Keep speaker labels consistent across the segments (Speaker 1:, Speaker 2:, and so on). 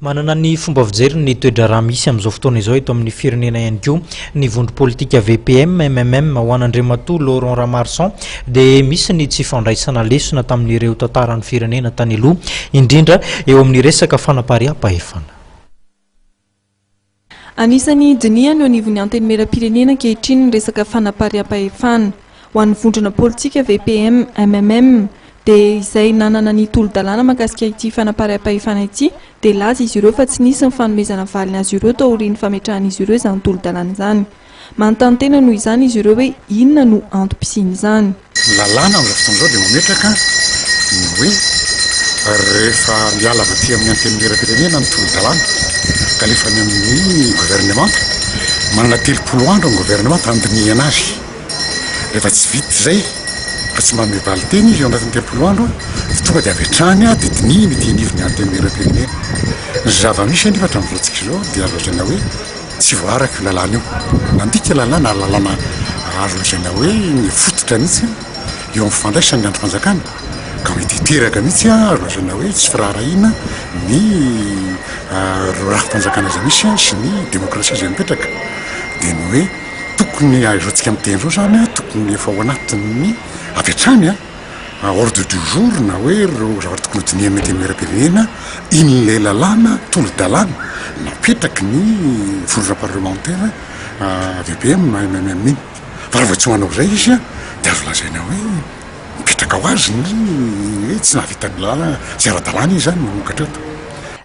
Speaker 1: manana ny fomba fijery ny toedra raha misy amin'izao fotoana izao eto amin'ny firenena ihany koa ny vondro politika VPM MMM ho an'Andriamatoa Laurent Ramarson dia misy ny tsy fandraisana lesona tamin'ireo tantaran'ny firenena tany aloha indrindra eo amin'ny resaka fanapahem-pahefana.
Speaker 2: Anisany diniany eo anivon'ny antenimieram-pirenena ankehitriny ny resaka fanapahem-pahefana ho an'ny vondrona politika VPM MMM dia izay nanana ny tolo-dalàna mahakasika ity fanapahem-pahefana ity dia laza izy ireo fa tsy nisy ny fanomezana valiny azy ireo tao aorian'ny fametrahan'izy ireo izany tolo-dalàna izany. Manontany tena noho izany izy ireo hoe inona no antom-pisiany izany.
Speaker 3: Lalàna amin'izao fotoana izao dia mametraka ny hoe rehefa miala avy aty amin'ny antenimieram-pirenena ny tolo-dalàna ka alefa ny amin'ny gouvernement manana 3 andro ny gouvernement andinihana azy. Rehefa tsy vita izay fa tsy manome valiteny izy eo anatin'ny 3 andro tonga dia avy hatrany dia dinihiny ity anivon'ny antenimieram-pirenena. Ny zava-misy anefa hatramin'izao tsika izao dia azo lazaina hoe tsy voaraka io lalàna io. Nandika lalàna lalàna azo lazaina hoe ny fototra mihitsy eo amin'ny fandraisany andro fanjakana ka mety hiteraka mihitsy azo lazaina hoe tsy firaharahiana ny raha-mpanjakana izay misy sy ny demokrasia izay mipetraka dia ny hoe tokony azoantsika miteny izao zany tokony efa ao anatin'ny avy hatrany ordre du jour na hoe reo zavatra tokony ho dinihan'ny antenimieram-pirenena in'ilay lalàna tolo-dalàna napetraky ny vondrona parlementaire VPM MMM iny. Fa raha vao tsy manao izay izy dia azo lazaina hoe mipetraka ho azy ny hoe tsy nahavitany lalàna tsy ara-dalàna izy zany manomboka hatreto.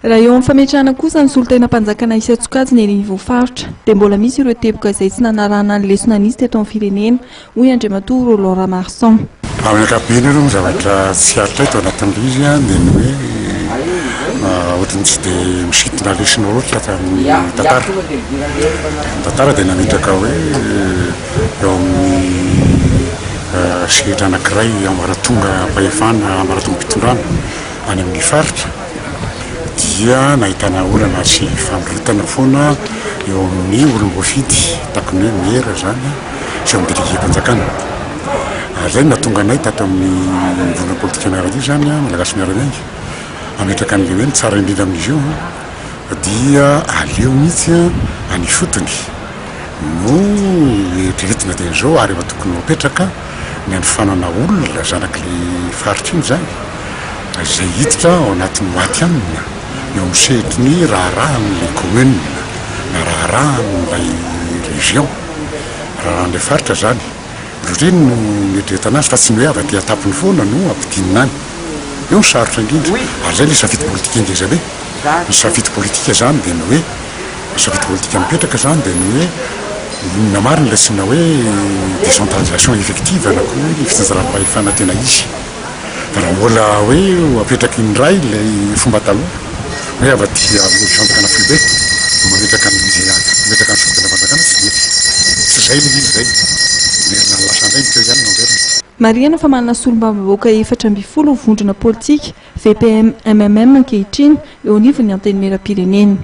Speaker 2: Raha eo amin'ny fametrahana kosa ny solotenam-panjakana Isatsikajy ny Voafaritra dia mbola misy ireo teboka izay tsy nanarahana ny lesona nisy teto amin'ny firenena hoy Andriamatoa Laurent Ramarson.
Speaker 3: Amin'ny ankapobeny ireo zavatra tsy haritra eto anatin'ilay izy dia ny hoe ohatrany tsy dia misintona lesona loatra tamin'ny tantara dia nametraka hoe eo amin'ny sehatra anankiray amaratonga mpahefana amaratonga mpitondrana any amin'ny faritra dia nahitana olana sy fandrotana foana eo amin'ny olom-boafidy takony hoe miera zany sy amin'ny délégué-mpanjakana. Zay natonga anay tato amin'ny vondrona politika miarady zany malagasy miaramiangy ametraka an'ilay hoe ny tsara indrindra amin'izy io dia aleo mihitsy any fotony no eritreretina dia izao ary efa tokony mapetraka ny andifanana olona zanak'ilay faritra iny zany izay hiditra ao anatin'ny maty amina eo amin'ny sehitry ny raharahan'ilay commune na raharahan'ilay région raharan'ilay faritra zany. Reny no mieritreretana azy fa tsy ny hoe avy aty atapony foana no ampidinina any. Eo ny sarotra indrindra ary zay ilay safidy politika ingezabe. Ny safidy politika zany dia ny hoe safidy politika mipetraka zany dia ny hoe namarina ilay sina hoe décentralisation effective na koa hoe fitanjaram-pahefana tena izy. Fa raha mbola hoe apetraka indray ilay fomba taloha hoe avy aty am'zantakana fibe no mametraka an'izay mametraka ny solotenam-panjakana tsy mety. Tsy zay ny izy zay.
Speaker 2: Mariana fa manana solombavambahoaka 420 vondrona politika VPM MMM ankehitriny eo anivon'ny antenimieram-pirenena.